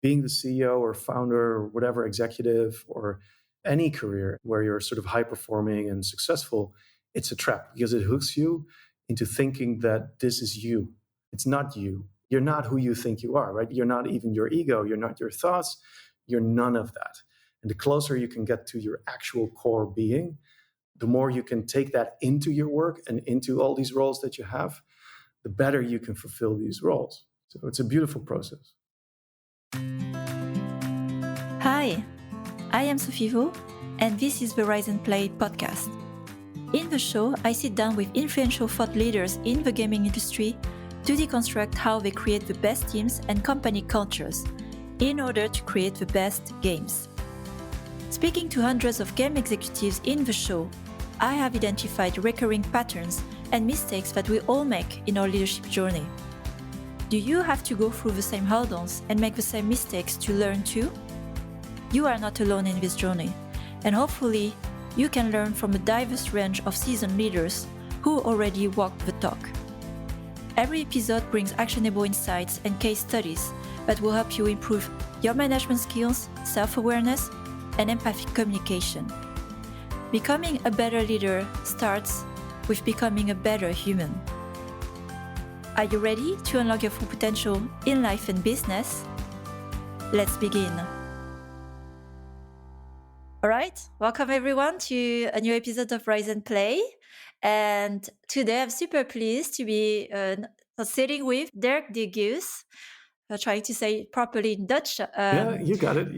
being the CEO or founder or whatever, executive, or any career where you're sort of high performing and successful, it's a trap because it hooks you into thinking that this is you. It's not you. You're not who you think you are, right? You're not even your ego. You're not your thoughts. You're none of that. And the closer you can get to your actual core being, the more you can take that into your work and into all these roles that you have, the better you can fulfill these roles. So it's a beautiful process. Hi, I am Sophie Vaux, and this is the Rise and Play podcast. In the show, I sit down with influential thought leaders in the gaming industry to deconstruct how they create the best teams and company cultures in order to create the best games. Speaking to hundreds of game executives in the show, I have identified recurring patterns and mistakes that we all make in our leadership journey. Do you have to go through the same hurdles and make the same mistakes to learn too? You are not alone in this journey, and hopefully you can learn from a diverse range of seasoned leaders who already walked the talk. Every episode brings actionable insights and case studies that will help you improve your management skills, self-awareness, and empathic communication. Becoming a better leader starts with becoming a better human. Are you ready to unlock your full potential in life and business? Let's begin. All right, welcome everyone to a new episode of Rise and Play. And today I'm super pleased to be sitting with Derk De Geus. Trying to say it properly in Dutch. Yeah, you got it.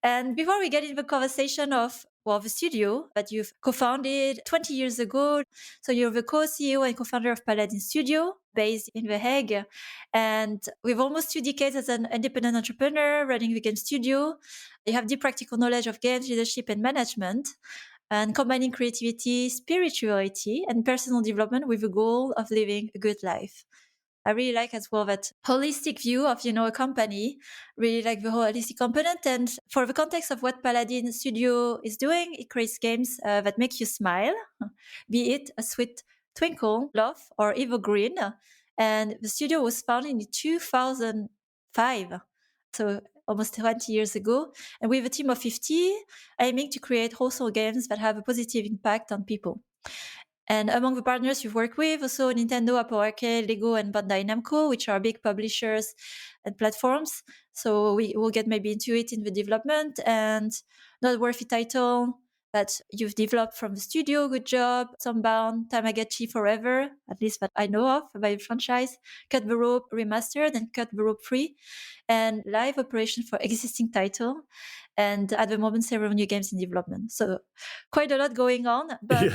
And before we get into the conversation of the studio that you've co-founded 20 years ago. So you're the co-CEO and co-founder of Paladin Studio, based in The Hague. And with almost 2 decades as an independent entrepreneur running the game studio, you have deep practical knowledge of games, leadership, and management, and combining creativity, spirituality, and personal development with the goal of living a good life. I really like as well that holistic view of, a company, really like the holistic component. And for the context of what Paladin Studio is doing, it creates games that make you smile, be it a sweet twinkle, love, or evergreen. And the studio was founded in 2005. So almost 20 years ago. And we have a team of 50 aiming to create wholesale games that have a positive impact on people. And among the partners we've worked with, also Nintendo, Apple Arcade, Lego, and Bandai Namco, which are big publishers and platforms. So we will get maybe into it in the development. And noteworthy title that you've developed from the studio, good job, Sunbound, Tamagotchi Forever, at least that I know of by the franchise, Cut the Rope Remastered and Cut the Rope Free, and live operation for existing title. And at the moment, several new games in development. So quite a lot going on, but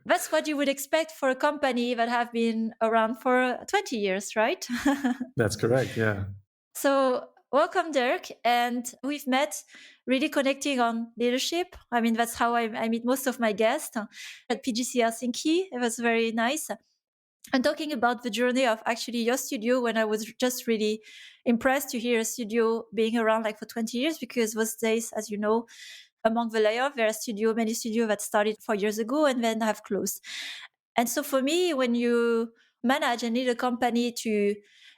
that's what you would expect for a company that have been around for 20 years, right? That's correct, yeah. So welcome, Derk. And we've met really connecting on leadership. I mean, that's how I meet most of my guests at PGC Helsinki. It was very nice. And talking about the journey of actually your studio, when I was just really impressed to hear a studio being around like for 20 years, because those days, as you know, among the layoff, there are many studios that started 4 years ago and then have closed. And so for me, when you manage and lead a company to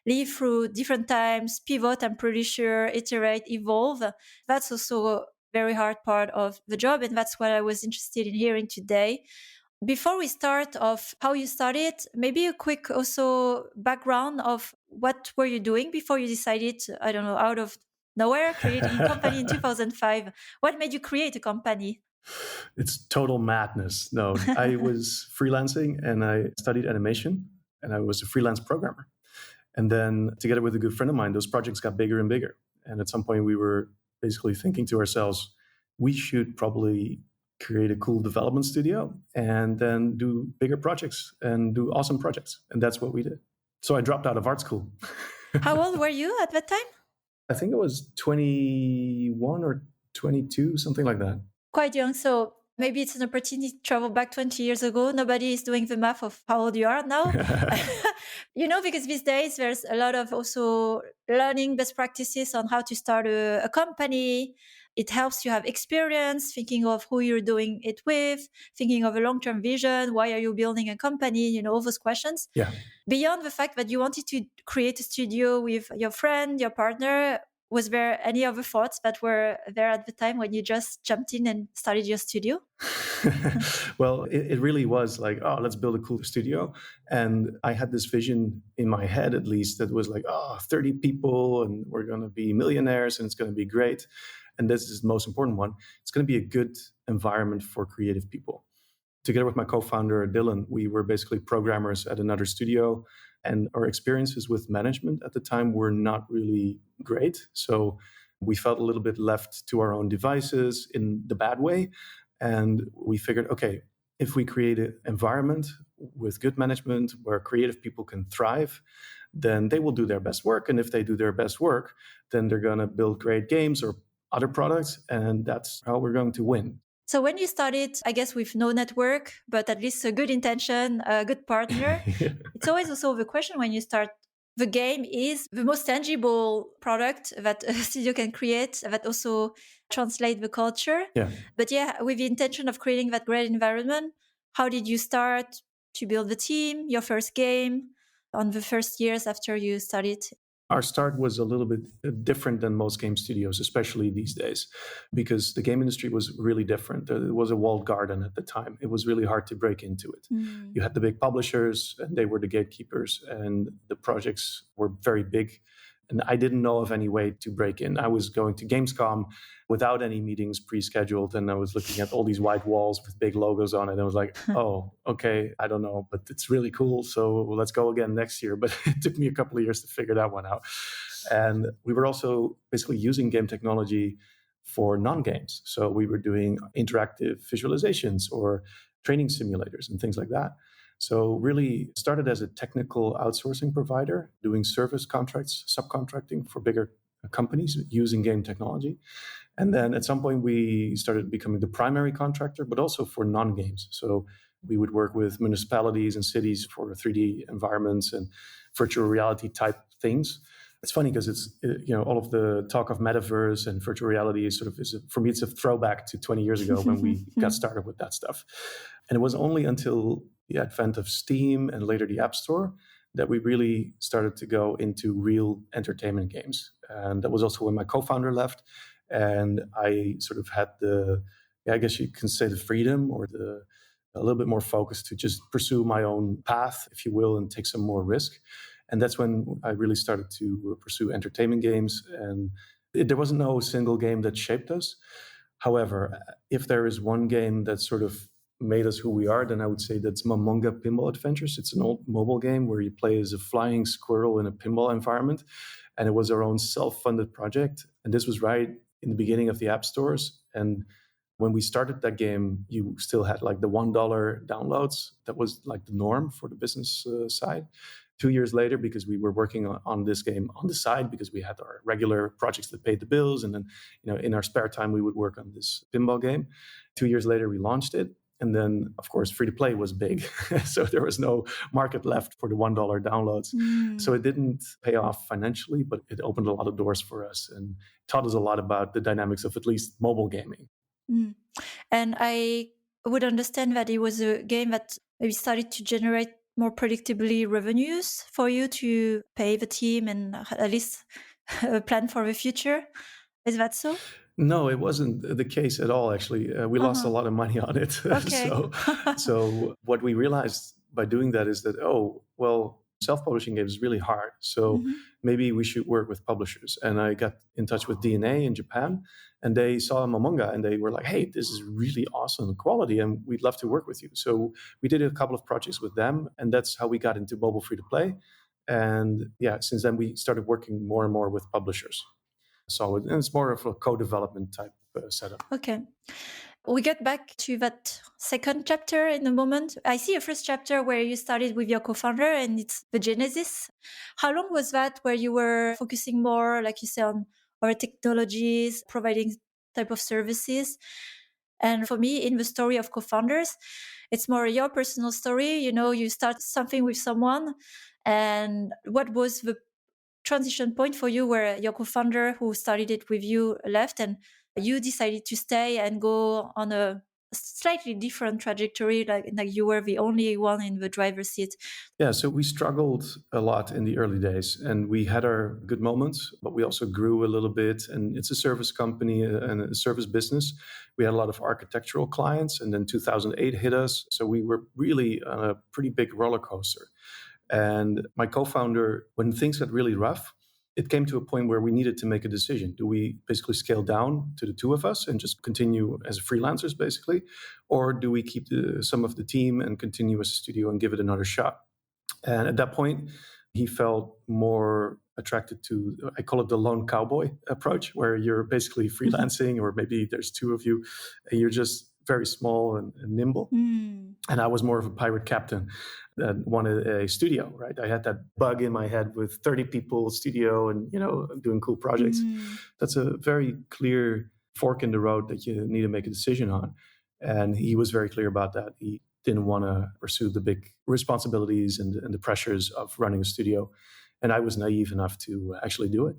live through different times, pivot, I'm pretty sure, iterate, evolve, that's also a very hard part of the job. And that's what I was interested in hearing today. Before we start off how you started, maybe a quick also background of what were you doing before you decided, I don't know, out of nowhere, creating a company in 2005. What made you create a company? It's total madness. No, I was freelancing and I studied animation and I was a freelance programmer. And then together with a good friend of mine, those projects got bigger and bigger. And at some point we were basically thinking to ourselves, we should probably create a cool development studio and then do bigger projects and do awesome projects. And that's what we did. So I dropped out of art school. How old were you at that time? I think it was 21 or 22, something like that. Quite young. So maybe it's an opportunity to travel back 20 years ago. Nobody is doing the math of how old you are now. Because these days there's a lot of also learning best practices on how to start a company. It helps you have experience, thinking of who you're doing it with, thinking of a long-term vision. Why are you building a company? All those questions. Yeah. Beyond the fact that you wanted to create a studio with your friend, your partner, was there any other thoughts that were there at the time when you just jumped in and started your studio? Well, it really was like, oh, let's build a cool studio. And I had this vision in my head, at least, that was like, oh, 30 people and we're going to be millionaires and it's going to be great. And this is the most important one. It's going to be a good environment for creative people. Together with my co-founder, Dylan, we were basically programmers at another studio. And our experiences with management at the time were not really great. So we felt a little bit left to our own devices in the bad way. And we figured, okay, if we create an environment with good management where creative people can thrive, then they will do their best work. And if they do their best work, then they're going to build great games or other products. And that's how we're going to win. So when you started, I guess with no network, but at least a good intention, a good partner, it's always also the question when you start. The game is the most tangible product that a studio can create that also translate the culture. Yeah. But yeah, with the intention of creating that great environment, how did you start to build the team, your first game, on the first years after you started? Our start was a little bit different than most game studios, especially these days, because the game industry was really different. It was a walled garden at the time. It was really hard to break into it. You had the big publishers, and they were the gatekeepers, and the projects were very big. And I didn't know of any way to break in. I was going to Gamescom without any meetings pre-scheduled, and I was looking at all these white walls with big logos on it. And I was like, oh, okay, I don't know, but it's really cool. So let's go again next year. But it took me a couple of years to figure that one out. And we were also basically using game technology for non-games. So we were doing interactive visualizations or training simulators and things like that. So really started as a technical outsourcing provider, doing service contracts, subcontracting for bigger companies using game technology. And then at some point we started becoming the primary contractor, but also for non-games. So we would work with municipalities and cities for 3D environments and virtual reality type things. It's funny because it's, all of the talk of metaverse and virtual reality is for me, it's a throwback to 20 years ago when we got started with that stuff. And it was only until the advent of Steam and later the App Store that we really started to go into real entertainment games. And that was also when my co-founder left. And I sort of had I guess you can say the freedom or a little bit more focus to just pursue my own path, if you will, and take some more risk. And that's when I really started to pursue entertainment games. And there wasn't no single game that shaped us. However, if there is one game that sort of made us who we are, then I would say that's Momonga Pinball Adventures. It's an old mobile game where you play as a flying squirrel in a pinball environment. And it was our own self-funded project. And this was right in the beginning of the app stores. And when we started that game, you still had like the $1 downloads. That was like the norm for the business side. 2 years later, because we were working on this game on the side, because we had our regular projects that paid the bills. And then, in our spare time, we would work on this pinball game. 2 years later, we launched it. And then, of course, free to play was big. So there was no market left for the $1 downloads. So it didn't pay off financially, but it opened a lot of doors for us and taught us a lot about the dynamics of at least mobile gaming. And I would understand that it was a game that maybe started to generate more predictably revenues for you to pay the team and at least plan for the future. Is that so? No, it wasn't the case at all, actually. We lost a lot of money on it. Okay. So what we realized by doing that is that, self-publishing games is really hard. So maybe we should work with publishers. And I got in touch with DNA in Japan, and they saw Momonga, and they were like, hey, this is really awesome quality, and we'd love to work with you. So we did a couple of projects with them, and that's how we got into mobile free-to-play. And since then, we started working more and more with publishers. So it's more of a co-development type setup. Okay. We get back to that second chapter in a moment. I see a first chapter where you started with your co-founder and it's the genesis. How long was that where you were focusing more, like you said, on our technologies, providing type of services? And for me, in the story of co-founders, it's more your personal story. You start something with someone. And what was the transition point for you where your co-founder who started it with you left and you decided to stay and go on a slightly different trajectory, like you were the only one in the driver's seat? Yeah, so we struggled a lot in the early days and we had our good moments, but we also grew a little bit. And it's a service company and a service business. We had a lot of architectural clients, and then 2008 hit us. So we were really on a pretty big roller coaster. And my co-founder, when things got really rough, it came to a point where we needed to make a decision. Do we basically scale down to the two of us and just continue as freelancers, basically? Or do we keep some of the team and continue as a studio and give it another shot? And at that point, he felt more attracted to, I call it the lone cowboy approach, where you're basically freelancing, or maybe there's two of you, and you're just very small and nimble. Mm. And I was more of a pirate captain that wanted a studio, right? I had that bug in my head with 30 people studio and, doing cool projects. That's a very clear fork in the road that you need to make a decision on. And he was very clear about that. He didn't want to pursue the big responsibilities and the pressures of running a studio. And I was naive enough to actually do it.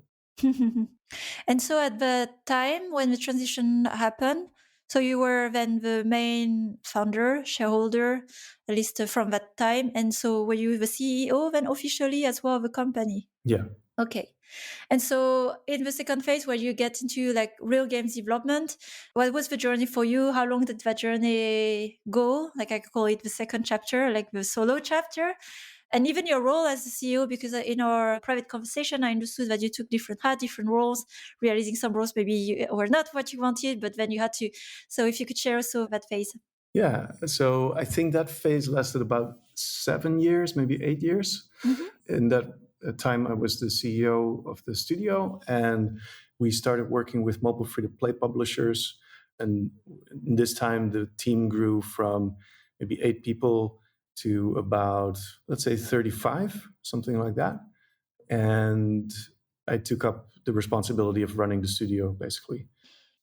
And so at the time when the transition happened, so you were then the main founder, shareholder, at least from that time. And so were you the CEO then officially as well of the company? Yeah. Okay. And so in the second phase where you get into like real games development, what was the journey for you? How long did that journey go? Like I call it the second chapter, like the solo chapter. And even your role as the CEO, because in our private conversation, I understood that you took different roles, realizing some roles maybe were not what you wanted, but then you had to. So if you could share also that phase. Yeah. So I think that phase lasted about 7 years, maybe 8 years. Mm-hmm. In that time, I was the CEO of the studio, and we started working with mobile free-to-play publishers. And this time, the team grew from maybe 8 people to about, let's say, 35, something like that. And I took up the responsibility of running the studio, basically.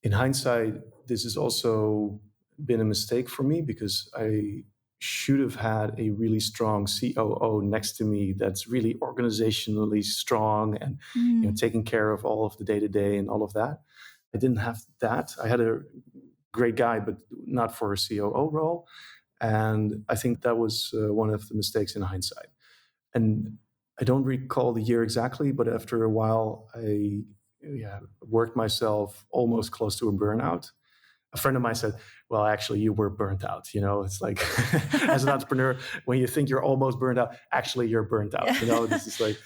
In hindsight, this has also been a mistake for me because I should have had a really strong COO next to me that's really organizationally strong and taking care of all of the day-to-day and all of that. I didn't have that. I had a great guy, but not for a COO role. And I think that was one of the mistakes in hindsight. And I don't recall the year exactly, but after a while, I worked myself almost close to a burnout. A friend of mine said, well, actually, you were burnt out. It's like, as an entrepreneur, when you think you're almost burnt out, actually, you're burnt out. This is like,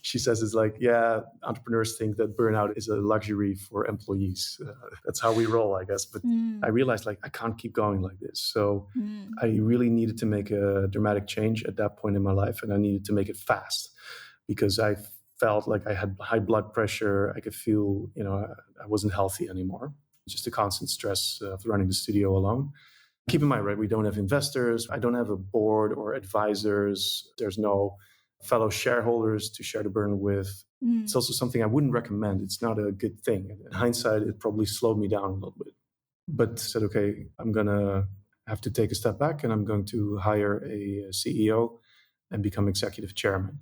she says, it's like, yeah, entrepreneurs think that burnout is a luxury for employees. That's how we roll, I guess. But I realized, like, I can't keep going like this. So I really needed to make a dramatic change at that point in my life. And I needed to make it fast because I felt like I had high blood pressure. I could feel, I wasn't healthy anymore. Just the constant stress of running the studio alone. Keep in mind, right, we don't have investors. I don't have a board or advisors. There's no fellow shareholders to share the burden with. It's also something I wouldn't recommend. It's not a good thing. In hindsight, it probably slowed me down a little bit. But said, okay, I'm going to have to take a step back and I'm going to hire a CEO and become executive chairman.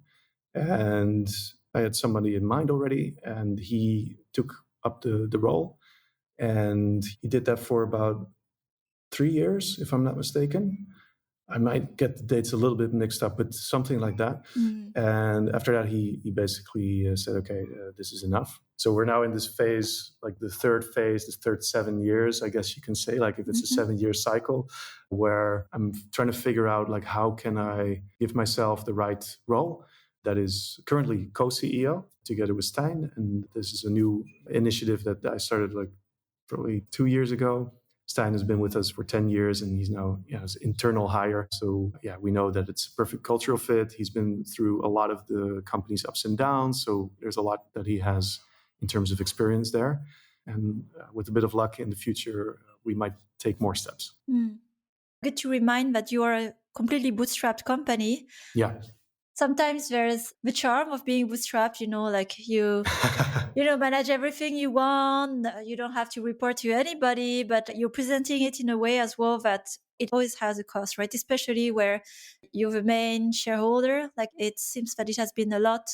And I had somebody in mind already, and he took up the role. And he did that for about 3 years, if I'm not mistaken. I might get the dates a little bit mixed up, but something like that. And after that, he basically said, okay, this is enough. So we're now in this phase, like the third phase, the third 7 years, I guess you can say, like if it's a 7-year cycle, where I'm trying to figure out, like, how can I give myself the right role? That is currently co-CEO together with Stijn. And this is a new initiative that I started like probably 2 years ago. Stijn has been with us for 10 years and he's now his internal hire. So we know that it's a perfect cultural fit. He's been through a lot of the company's ups and downs. So there's a lot that he has in terms of experience there. And with a bit of luck in the future, we might take more steps. Good to remind that you are a completely bootstrapped company. Yeah. Sometimes there's the charm of being bootstrapped, like you manage everything you want. You don't have to report to anybody, but you're presenting it in a way as well that it always has a cost, right? Especially where you're the main shareholder. Like it seems that it has been a lot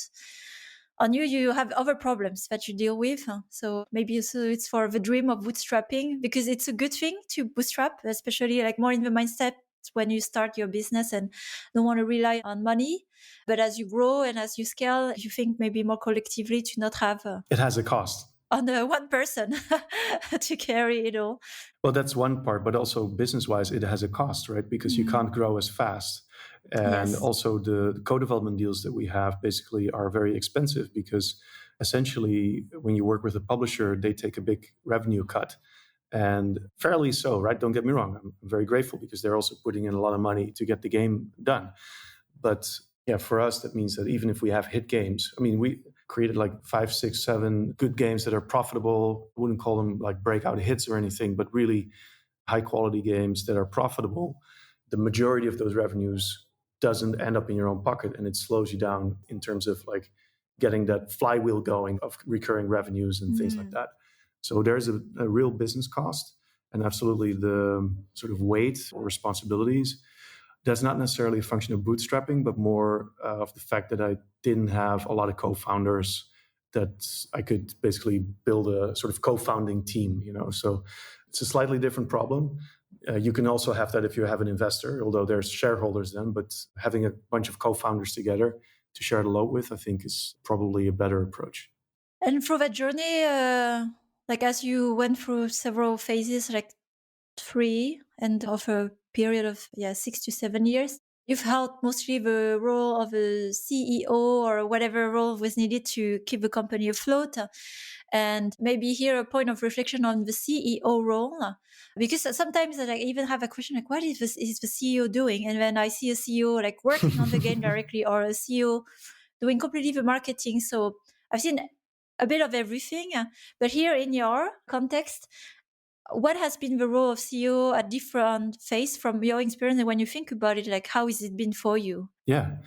on you, you have other problems that you deal with. So maybe also it's for the dream of bootstrapping, because it's a good thing to bootstrap, especially like more in the mindset when you start your business and don't want to rely on money. But as you grow and as you scale, you think maybe more collectively to not have it has a cost. On one person to carry it all. Well, that's one part, but also business-wise, it has a cost, right? Because you can't grow as fast. And Yes. also the co-development deals that we have basically are very expensive because essentially when you work with a publisher, they take a big revenue cut. And fairly so, right? Don't get me wrong. I'm very grateful because they're also putting in a lot of money to get the game done. But yeah, for us, that means that even if we have hit games, I mean, we created like 5, 6, 7 good games that are profitable. I wouldn't call them like breakout hits or anything, but really high quality games that are profitable. The majority of those revenues doesn't end up in your own pocket, and it slows you down in terms of like getting that flywheel going of recurring revenues and things like that. So there's a real business cost, and absolutely the sort of weight or responsibilities. That's not necessarily a function of bootstrapping, but more of the fact that I didn't have a lot of co-founders that I could basically build a sort of co-founding team, So it's a slightly different problem. You can also have that if you have an investor, although there's shareholders then, but having a bunch of co-founders together to share the load with, I think is probably a better approach. And through that journey, like as you went through several phases, like 3 and of a period of 6 to 7 years, you've held mostly the role of a CEO or whatever role was needed to keep the company afloat. And maybe here a point of reflection on the CEO role, because sometimes I even have a question like, what is the CEO doing? And then I see a CEO like working on the game directly, or a CEO doing completely the marketing. So I've seen a bit of everything. But here in your context, what has been the role of CEO at different phase from your experience? And when you think about it, like how has it been for you? Yeah.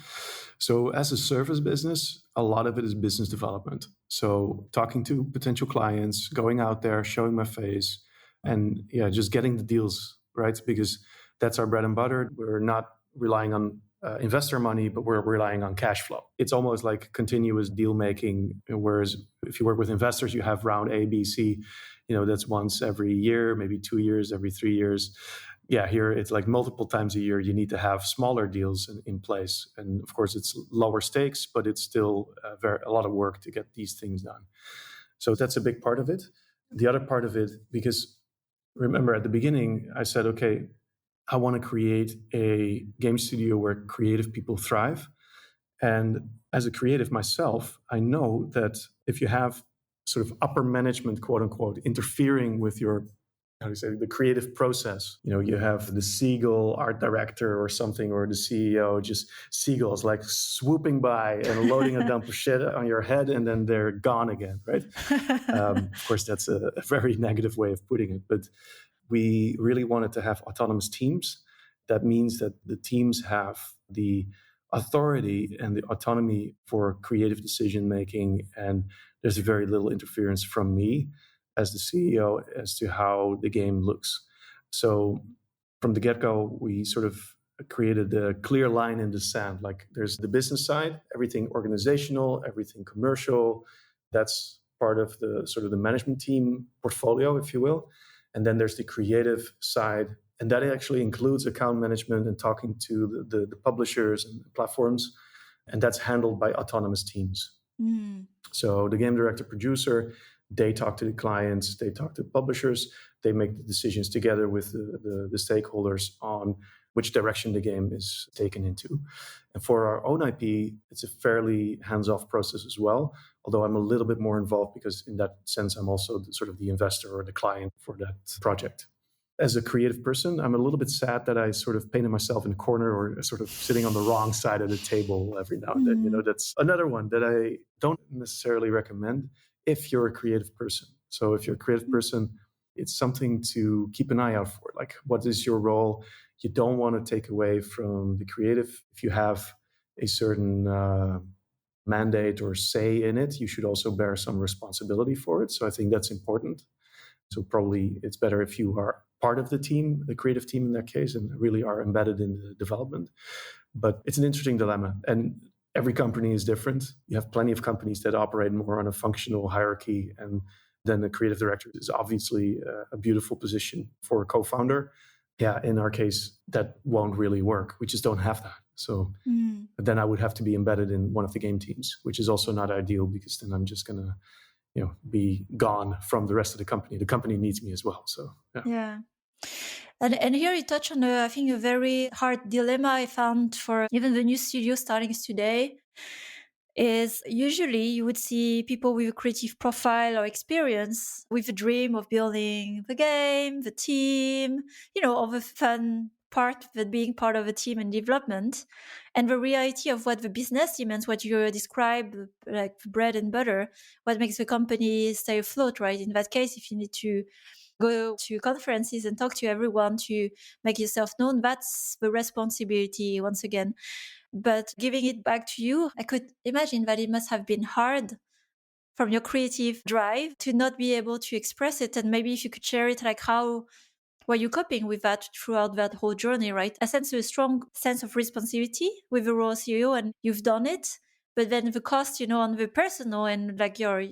So as a service business, a lot of it is business development. So talking to potential clients, going out there, showing my face, and just getting the deals, right? Because that's our bread and butter. We're not relying on investor money, but we're relying on cash flow. It's almost like continuous deal making. Whereas if you work with investors, you have round A, B, C. That's once every year, maybe 2 years, every 3 years. Yeah, here it's like multiple times a year. You need to have smaller deals in place, and of course it's lower stakes, but it's still a lot of work to get these things done. So that's a big part of it. The other part of it, because remember at the beginning I said, okay, I want to create a game studio where creative people thrive. And as a creative myself, I know that if you have sort of upper management, quote unquote, interfering with your, how do you say, the creative process, you have the Seagull art director or something, or the CEO, just seagulls like swooping by and loading a dump of shit on your head, and then they're gone again, right? Of course, that's a very negative way of putting it, but we really wanted to have autonomous teams. That means that the teams have the authority and the autonomy for creative decision making, and there's very little interference from me as the CEO as to how the game looks. So from the get-go, we sort of created a clear line in the sand. Like there's the business side, everything organizational, everything commercial. That's part of the sort of the management team portfolio, if you will. And then there's the creative side, and that actually includes account management and talking to the publishers and the platforms. And that's handled by autonomous teams. So the game director, producer, they talk to the clients, they talk to publishers, they make the decisions together with the stakeholders on which direction the game is taken into. And for our own IP, it's a fairly hands-off process as well, although I'm a little bit more involved because in that sense, I'm also sort of the investor or the client for that project. As a creative person, I'm a little bit sad that I sort of painted myself in a corner or sort of sitting on the wrong side of the table every now and then. That's another one that I don't necessarily recommend if you're a creative person. So if you're a creative person, it's something to keep an eye out for. Like, what is your role? You don't want to take away from the creative. If you have a certain mandate or say in it, you should also bear some responsibility for it. So I think that's important. So probably it's better if you are part of the team, the creative team in that case, and really are embedded in the development. But it's an interesting dilemma. And every company is different. You have plenty of companies that operate more on a functional hierarchy, and then the creative director is obviously a beautiful position for a co-founder. Yeah, in our case, that won't really work. We just don't have that. So then I would have to be embedded in one of the game teams, which is also not ideal, because then I'm just going to be gone from the rest of the company. The company needs me as well. So yeah. And here you touch on, I think, a very hard dilemma I found for even the new studio starting today. Is usually you would see people with a creative profile or experience with a dream of building the game, the team, of the fun part of it, being part of a team and development. And the reality of what the business demands, what you describe, like bread and butter, what makes the company stay afloat, right? In that case, if you need to go to conferences and talk to everyone to make yourself known, that's the responsibility once again. But giving it back to you, I could imagine that it must have been hard from your creative drive to not be able to express it. And maybe if you could share it, like how were you coping with that throughout that whole journey, right? I sense a strong sense of responsibility with the role of CEO, and you've done it. But then the cost, on the personal and like your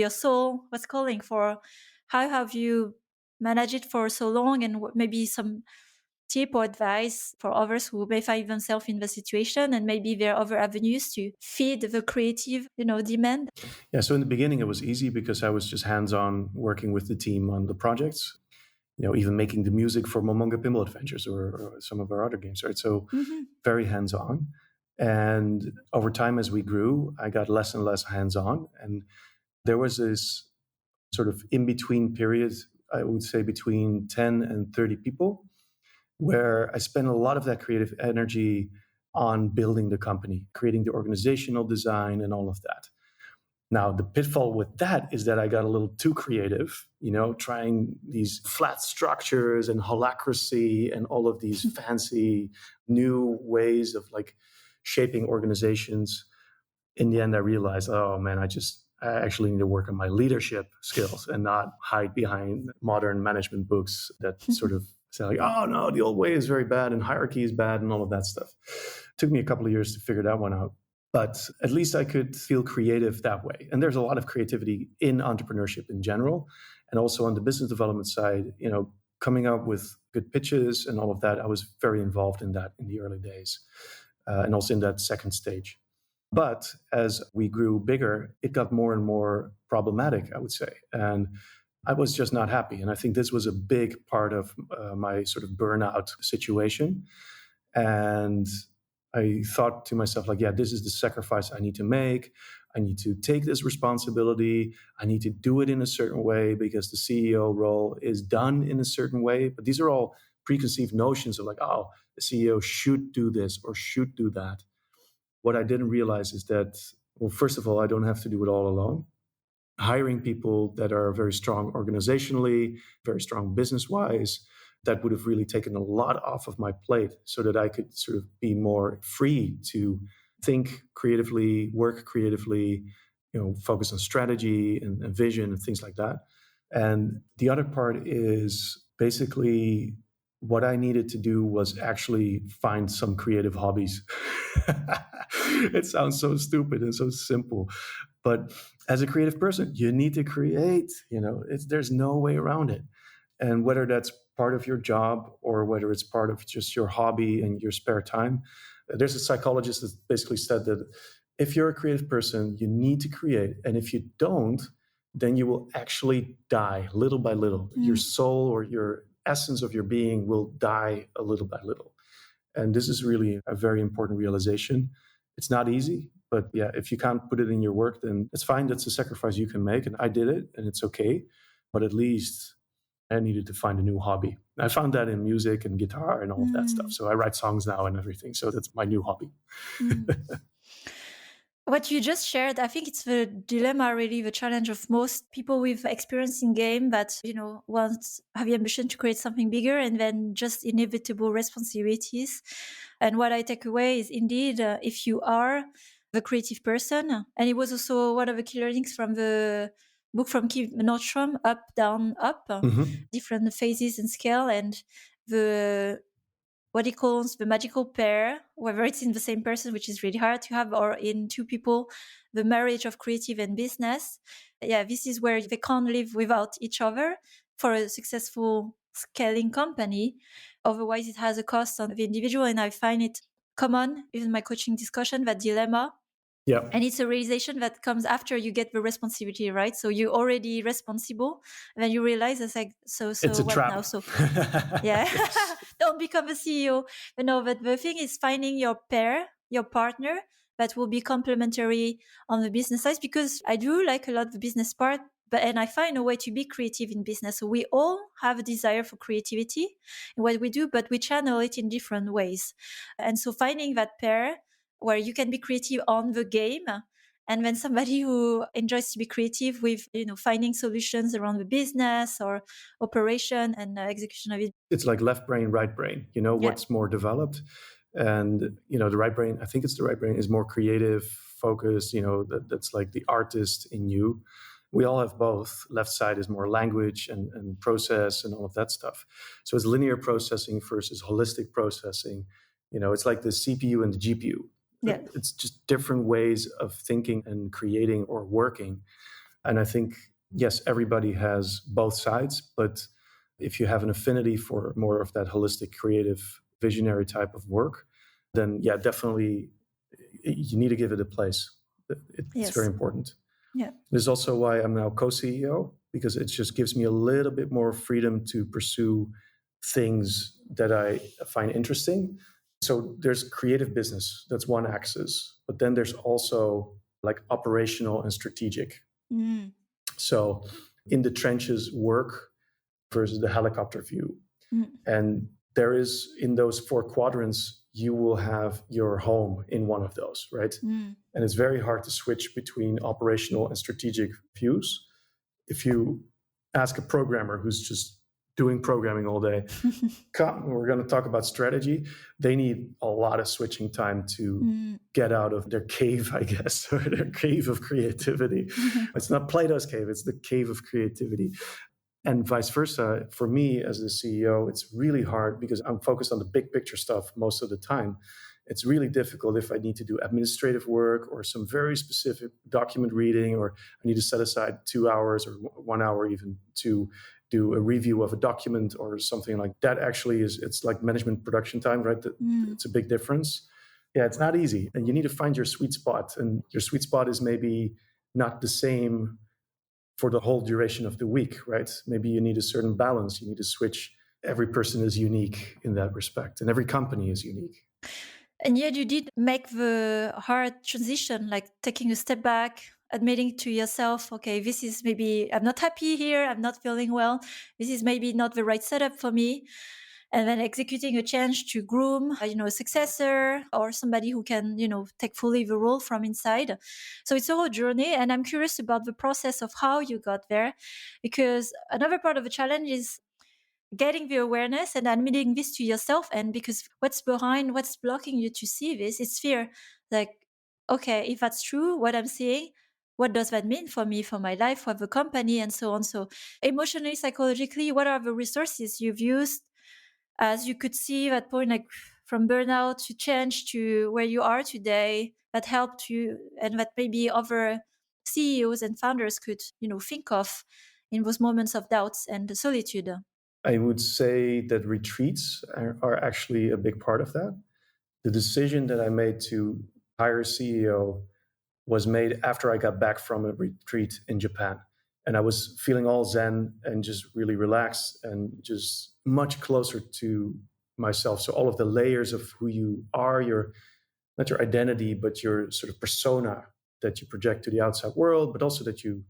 soul was calling for. How have you managed it for so long, and maybe some tip or advice for others who may find themselves in the situation, and maybe there are other avenues to feed the creative, demand? Yeah, so in the beginning it was easy because I was just hands-on working with the team on the projects, even making the music for Momonga Pinball Adventures or some of our other games, right? So very hands-on. And over time, as we grew, I got less and less hands-on. And there was this sort of in-between period, I would say between 10 and 30 people, where I spent a lot of that creative energy on building the company, creating the organizational design and all of that. Now, the pitfall with that is that I got a little too creative, trying these flat structures and holacracy and all of these fancy new ways of like shaping organizations. In the end, I realized, oh man, I actually need to work on my leadership skills and not hide behind modern management books that sort of say like, oh no, the old way is very bad and hierarchy is bad and all of that stuff. It took me a couple of years to figure that one out. But at least I could feel creative that way. And there's a lot of creativity in entrepreneurship in general. And also on the business development side, coming up with good pitches and all of that, I was very involved in that in the early days, and also in that second stage. But as we grew bigger, it got more and more problematic, I would say. And I was just not happy. And I think this was a big part of my sort of burnout situation. And I thought to myself, like, yeah, this is the sacrifice I need to make. I need to take this responsibility. I need to do it in a certain way because the CEO role is done in a certain way. But these are all preconceived notions of like, oh, the CEO should do this or should do that. What I didn't realize is that, well, first of all, I don't have to do it all alone. Hiring people that are very strong organizationally, very strong business-wise, that would have really taken a lot off of my plate so that I could sort of be more free to think creatively, work creatively, focus on strategy and vision and things like that. And the other part is basically what I needed to do was actually find some creative hobbies. It sounds so stupid and so simple. But as a creative person, you need to create, there's no way around it. And whether that's part of your job or whether it's part of just your hobby and your spare time, there's a psychologist that basically said that if you're a creative person, you need to create. And if you don't, then you will actually die little by little. Your soul or your essence of your being will die a little by little. And this is really a very important realization. It's not easy, but yeah, if you can't put it in your work, then it's fine. That's a sacrifice you can make. And I did it and it's okay. But at least I needed to find a new hobby. I found that in music and guitar and all of that stuff. So I write songs now and everything. So that's my new hobby. What you just shared, I think it's the dilemma, really, the challenge of most people with experience in game that, once have the ambition to create something bigger and then just inevitable responsibilities. And what I take away is indeed, if you are the creative person, and it was also one of the key learnings from the book from Kim Nordstrom, Up, Down, Up, different phases and scale. And the what he calls the magical pair, whether it's in the same person, which is really hard to have, or in two people, the marriage of creative and business. Yeah, this is where they can't live without each other for a successful scaling company. Otherwise, it has a cost on the individual. And I find it common, even in my coaching discussion, that dilemma. Yeah. And it's a realization that comes after you get the responsibility, right? So you're already responsible, and then you realize it's like, so It's a what trap. now? So yeah, don't become a CEO. But no, but the thing is finding your pair, your partner that will be complementary on the business side, because I do like a lot the business part, and I find a way to be creative in business. So we all have a desire for creativity in what we do, but we channel it in different ways. And so finding that pair where you can be creative on the game, and then somebody who enjoys to be creative with, finding solutions around the business or operation and execution of it. It's like left brain, right brain, Yeah. what's more developed. And, the right brain, I think it's the right brain, is more creative, focused, that's like the artist in you. We all have both. Left side is more language and process and all of that stuff. So it's linear processing versus holistic processing. It's like the CPU and the GPU. Yeah. It's just different ways of thinking and creating or working. And I think, yes, everybody has both sides, but if you have an affinity for more of that holistic, creative, visionary type of work, then yeah, definitely you need to give it a place. It's very important. Yeah. This is also why I'm now co-CEO, because it just gives me a little bit more freedom to pursue things that I find interesting. So there's creative business, that's one axis, but then there's also like operational and strategic. Mm. So in the trenches work versus the helicopter view. Mm. And there is, in those 4 quadrants, you will have your home in one of those, right? Mm. And it's very hard to switch between operational and strategic views. If you ask a programmer who's just doing programming all day, we're going to talk about strategy, they need a lot of switching time to get out of their cave, I guess, or their cave of creativity. It's not Plato's cave, it's the cave of creativity. And vice versa. For me as the CEO, it's really hard because I'm focused on the big picture stuff most of the time. It's really difficult if I need to do administrative work or some very specific document reading, or I need to set aside 2 hours or 1 hour even to do a review of a document or something like that. Actually, it's like management production time, right? It's a big difference. Yeah, it's not easy. And you need to find your sweet spot. And your sweet spot is maybe not the same for the whole duration of the week, right? Maybe you need a certain balance. You need to switch. Every person is unique in that respect, and every company is unique. And yet you did make the hard transition, like taking a step back, admitting to yourself, okay, this is maybe, I'm not happy here, I'm not feeling well, this is maybe not the right setup for me. And then executing a change to groom, a successor or somebody who can, take fully the role from inside. So it's a whole journey. And I'm curious about the process of how you got there, because another part of the challenge is getting the awareness and admitting this to yourself. And because what's blocking you to see this? It's fear. Like, okay, if that's true, what I'm seeing, what does that mean for me, for my life, for the company, and so on? So emotionally, psychologically, what are the resources you've used as you could see that point, like from burnout to change to where you are today, that helped you and that maybe other CEOs and founders could, think of in those moments of doubts and solitude? I would say that retreats are actually a big part of that. The decision that I made to hire a CEO was made after I got back from a retreat in Japan. And I was feeling all zen and just really relaxed and just much closer to myself. So all of the layers of who you are, not your identity, but your sort of persona that you project to the outside world, but also that you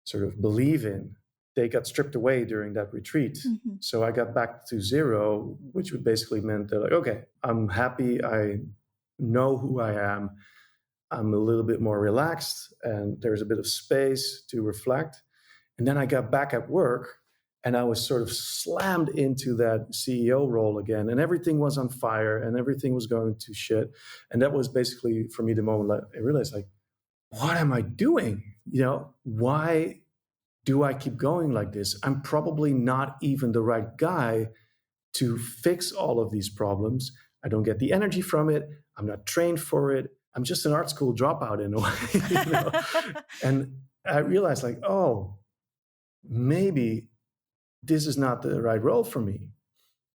sort of believe in, they got stripped away during that retreat. Mm-hmm. So I got back to zero, which would basically meant that, like, okay, I'm happy. I know who I am. I'm a little bit more relaxed and there's a bit of space to reflect. And then I got back at work and I was sort of slammed into that CEO role again. And everything was on fire and everything was going to shit. And that was basically, for me, the moment that I realized, like, what am I doing? Why do I keep going like this? I'm probably not even the right guy to fix all of these problems. I don't get the energy from it. I'm not trained for it. I'm just an art school dropout in a way. And I realized like, oh, maybe this is not the right role for me.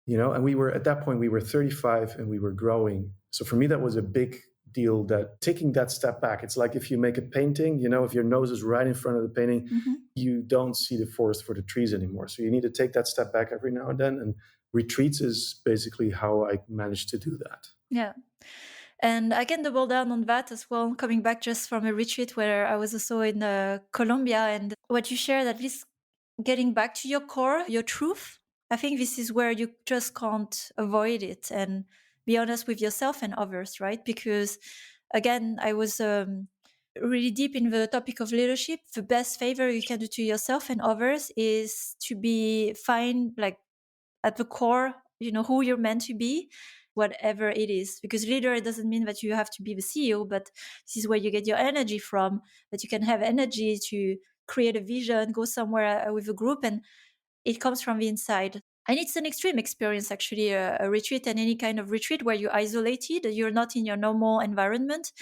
And we were, at that point, we were 35 and we were growing. So for me, that was a big deal, that taking that step back. It's like if you make a painting, if your nose is right in front of the painting, you don't see the forest for the trees anymore. So you need to take that step back every now and then. And retreats is basically how I managed to do that. Yeah. And I can double down on that as well, coming back just from a retreat where I was also in Colombia. And what you shared, at least getting back to your core, your truth, I think this is where you just can't avoid it and be honest with yourself and others, right? Because again, I was really deep in the topic of leadership. The best favor you can do to yourself and others is to be fine, like at the core, who you're meant to be, whatever it is. Because leader, it doesn't mean that you have to be the CEO, but this is where you get your energy from, that you can have energy to create a vision, go somewhere with a group, and it comes from the inside. And it's an extreme experience, actually, a retreat, and any kind of retreat where you're isolated, you're not in your normal environment.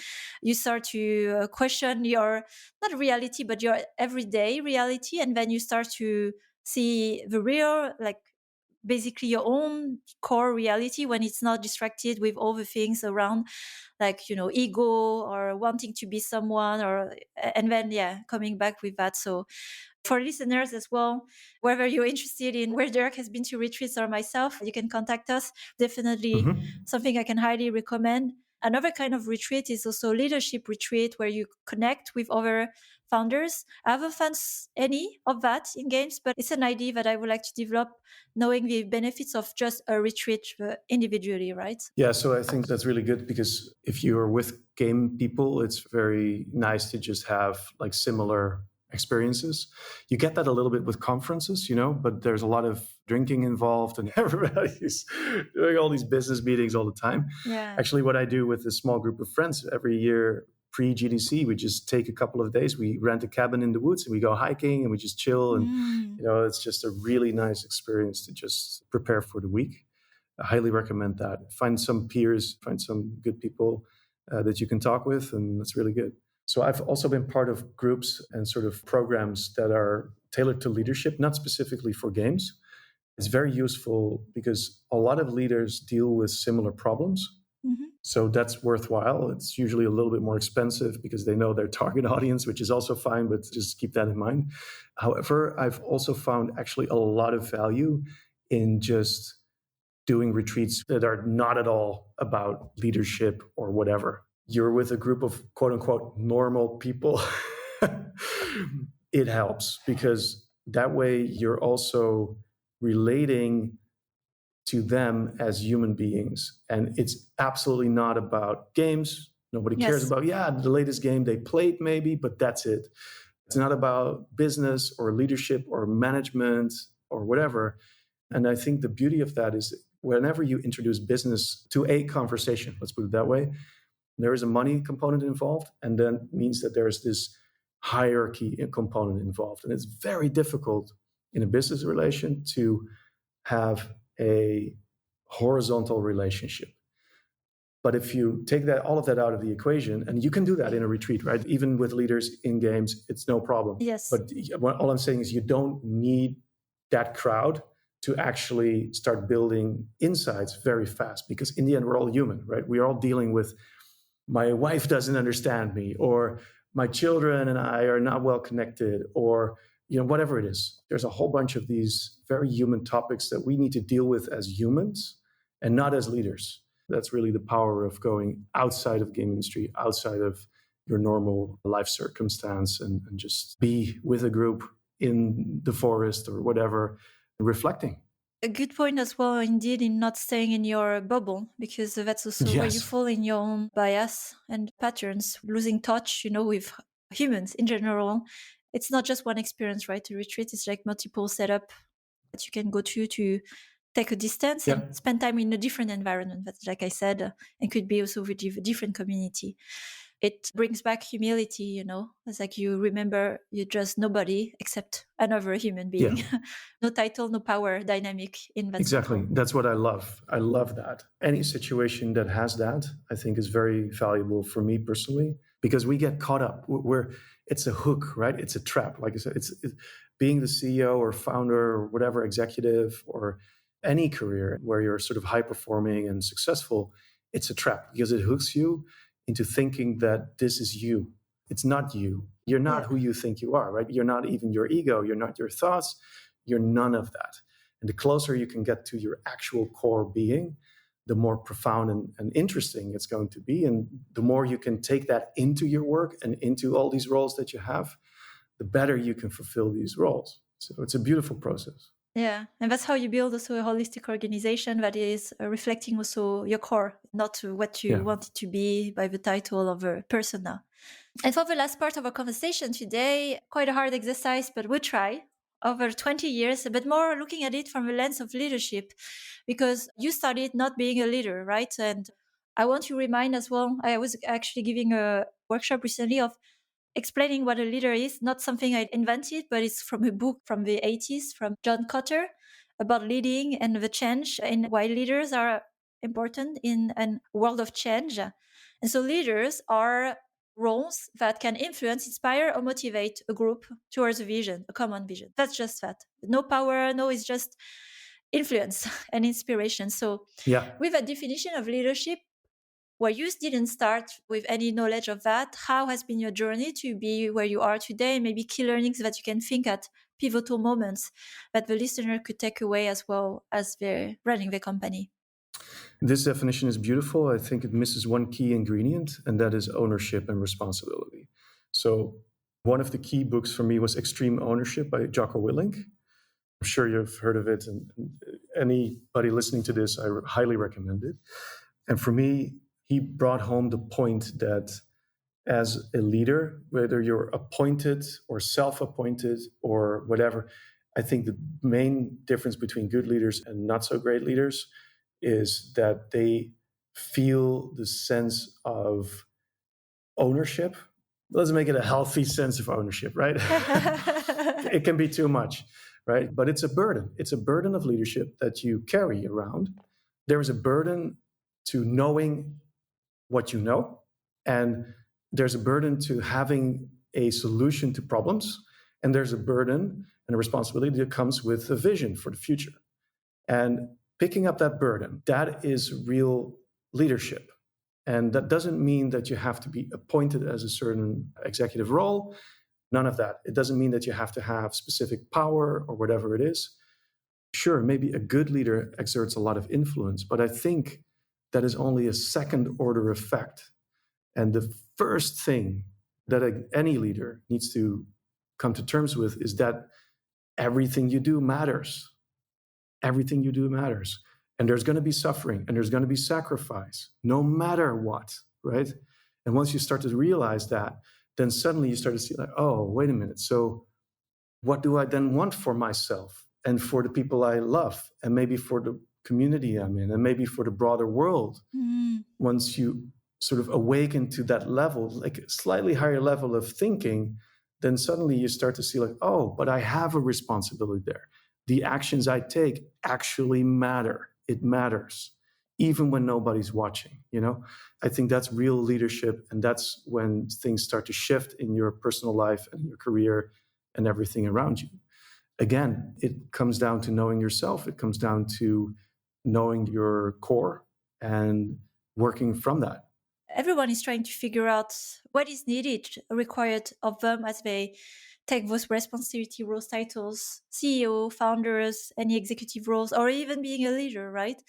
You start to question your, not reality, but your everyday reality. And then you start to see the real, like basically your own core reality when it's not distracted with all the things around, like, ego or wanting to be someone, and then, coming back with that. So for listeners as well, whether you're interested in where Derk has been to retreats or myself, you can contact us. Definitely something I can highly recommend. Another kind of retreat is also leadership retreat, where you connect with other founders. I haven't found any of that in games, but it's an idea that I would like to develop, knowing the benefits of just a retreat individually, right? Yeah, so I think that's really good, because if you're with game people, it's very nice to just have like similar experiences. You get that a little bit with conferences, but there's a lot of drinking involved and everybody's doing all these business meetings all the time. Yeah. Actually, what I do with a small group of friends every year pre-GDC, we just take a couple of days, we rent a cabin in the woods and we go hiking and we just chill. And, it's just a really nice experience to just prepare for the week. I highly recommend that. Find some peers, find some good people that you can talk with, and that's really good. So I've also been part of groups and sort of programs that are tailored to leadership, not specifically for games. It's very useful because a lot of leaders deal with similar problems. So that's worthwhile. It's usually a little bit more expensive because they know their target audience, which is also fine, but just keep that in mind. However, I've also found actually a lot of value in just doing retreats that are not at all about leadership or whatever. You're with a group of quote unquote normal people. It helps because that way you're also relating to them as human beings. And it's absolutely not about games. Nobody cares about, the latest game they played maybe, but that's it. It's not about business or leadership or management or whatever. And I think the beauty of that is whenever you introduce business to a conversation, let's put it that way, there is a money component involved, and then means that there's this hierarchy component involved. And it's very difficult in a business relation to have a horizontal relationship. But if you take all of that out of the equation, and you can do that in a retreat, right? Even with leaders in games, it's no problem. Yes. But all I'm saying is you don't need that crowd to actually start building insights very fast, because in the end, we're all human, right? We're all dealing with, my wife doesn't understand me, or my children and I are not well connected, or whatever it is. There's a whole bunch of these very human topics that we need to deal with as humans and not as leaders. That's really the power of going outside of game industry, outside of your normal life circumstance, and just be with a group in the forest or whatever, reflecting. A good point as well, indeed, in not staying in your bubble, because that's also where you fall in your own bias and patterns, losing touch, with humans in general. It's not just one experience, right? A retreat is like multiple setup that you can go to take a distance and spend time in a different environment. That's, like I said, and could be also with a different community. it brings back humility, It's like you remember you're just nobody except another human Yeah, being. No title, no power dynamic in that exactly. circle. That's what I love. I love that. Any situation that has that, I think, is very valuable for me personally, because we get caught up. It's a hook, right? It's a trap. Like I said, it's being the CEO or founder or whatever executive or any career where you're sort of high performing and successful. It's a trap because it hooks you into thinking that this is you. It's not you. You're not Yeah. who you think you are, right? You're not even your ego. You're not your thoughts. You're none of that. And the closer you can get to your actual core being, the more profound and interesting it's going to be. And the more you can take that into your work and into all these roles that you have, the better you can fulfill these roles. So it's a beautiful process. Yeah, and that's how you build also a holistic organization that is reflecting also your core, not what you Yeah. want it to be by the title of a persona. And for the last part of our conversation today, quite a hard exercise, but we'll try. Over 20 years, but more looking at it from the lens of leadership, because you started not being a leader, right? And I want to remind as well, I was actually giving a workshop recently of explaining what a leader is, not something I invented, but it's from a book from the 80s from John Cotter about leading and the change and why leaders are important in a world of change. And so leaders are roles that can influence, inspire, or motivate a group towards a vision, a common vision. That's just that. No power, no, it's just influence and inspiration. So Yeah. with a definition of leadership, where you didn't start with any knowledge of that, how has been your journey to be where you are today? Maybe key learnings that you can think at pivotal moments that the listener could take away as well as they're running the company. This definition is beautiful. I think it misses one key ingredient, and that is ownership and responsibility. So, one of the key books for me was Extreme Ownership by Jocko Willink. I'm sure you've heard of it, and anybody listening to this, I highly recommend it. And for me, he brought home the point that as a leader, whether you're appointed or self appointed or whatever, I think the main difference between good leaders and not so great leaders is that they feel the sense of ownership. Let's make it a healthy sense of ownership, right? It can be too much, right? But it's a burden. It's a burden of leadership that you carry around. There is a burden to knowing what you know, and there's a burden to having a solution to problems, and there's a burden and a responsibility that comes with a vision for the future. And picking up that burden, that is real leadership. And that doesn't mean that you have to be appointed as a certain executive role. None of that. It doesn't mean that you have to have specific power or whatever it is. Sure, maybe a good leader exerts a lot of influence, but I think that is only a second order effect. And the first thing that any leader needs to come to terms with is that everything you do matters. Everything you do matters. And there's going to be suffering and there's going to be sacrifice, no matter what, right? And once you start to realize that, then suddenly you start to see, like, oh, wait a minute. So, what do I then want for myself and for the people I love, and maybe for the community I'm in, and maybe for the broader world? Mm. Once you sort of awaken to that level, like a slightly higher level of thinking, then suddenly you start to see, like, oh, but I have a responsibility there. The actions I take actually matter. It matters, even when nobody's watching, you know? I think that's real leadership. And that's when things start to shift in your personal life and your career and everything around you. Again, it comes down to knowing yourself. It comes down to knowing your core and working from that. Everyone is trying to figure out what is needed, required of them as they take those responsibility roles titles, CEO, founders, any executive roles, or even being a leader, right?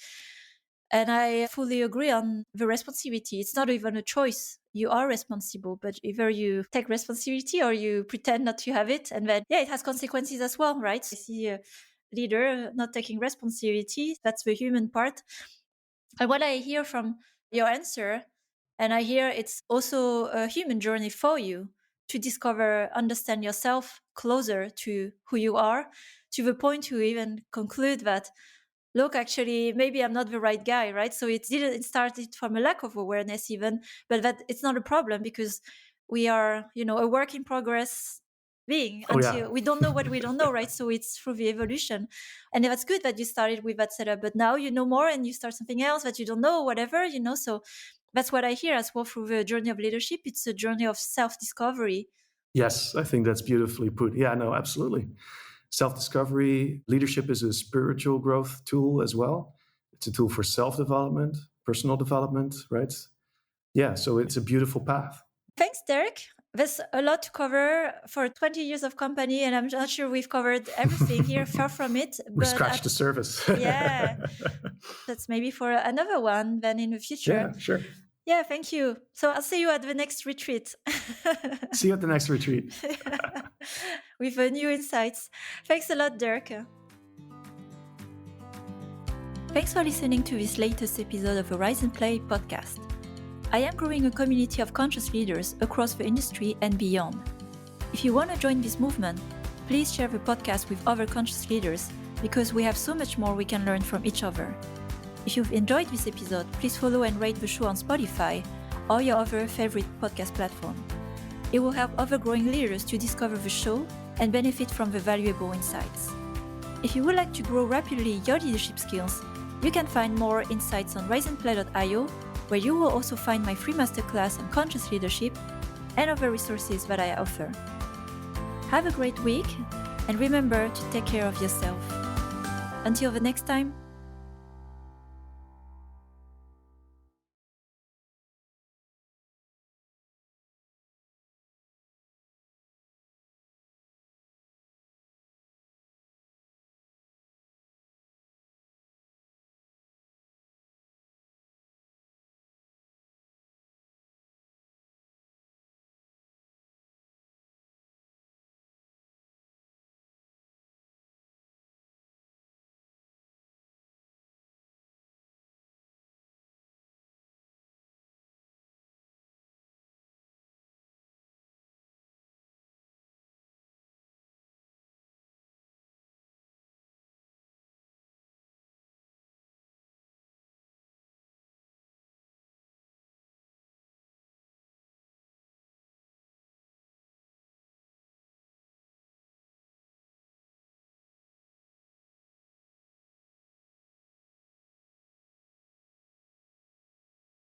And I fully agree on the responsibility. It's not even a choice. You are responsible, but either you take responsibility or you pretend not to have it. And then, yeah, it has consequences as well, right? I see a leader not taking responsibility. That's the human part. And what I hear from your answer, and I hear it's also a human journey for you to discover, understand yourself closer to who you are, to the point to even conclude that look, actually, maybe I'm not the right guy, right? So it started from a lack of awareness even, but that it's not a problem because we are, a work in progress being until we don't know what we don't know, right? So it's through the evolution. And that's good that you started with that setup, but now you know more and you start something else that you don't know, whatever, so that's what I hear as well through the journey of leadership. It's a journey of self-discovery. Yes, I think that's beautifully put. Yeah, no, absolutely. Self-discovery, leadership is a spiritual growth tool as well. It's a tool for self-development, personal development, right? Yeah, so it's a beautiful path. Thanks, Derk. There's a lot to cover for 20 years of company, and I'm not sure we've covered everything here, far from it. We scratched the surface. Yeah, that's maybe for another one then in the future. Yeah, sure. Yeah, thank you. So I'll see you at the next retreat. See you at the next retreat. With new insights. Thanks a lot, Derk. Thanks for listening to this latest episode of the Rise and Play podcast. I am growing a community of conscious leaders across the industry and beyond. If you want to join this movement, please share the podcast with other conscious leaders because we have so much more we can learn from each other. If you've enjoyed this episode, please follow and rate the show on Spotify or your other favorite podcast platform. It will help other growing leaders to discover the show and benefit from the valuable insights. If you would like to grow rapidly your leadership skills, you can find more insights on riseandplay.io, where you will also find my free masterclass on conscious leadership and other resources that I offer. Have a great week, and remember to take care of yourself. Until the next time,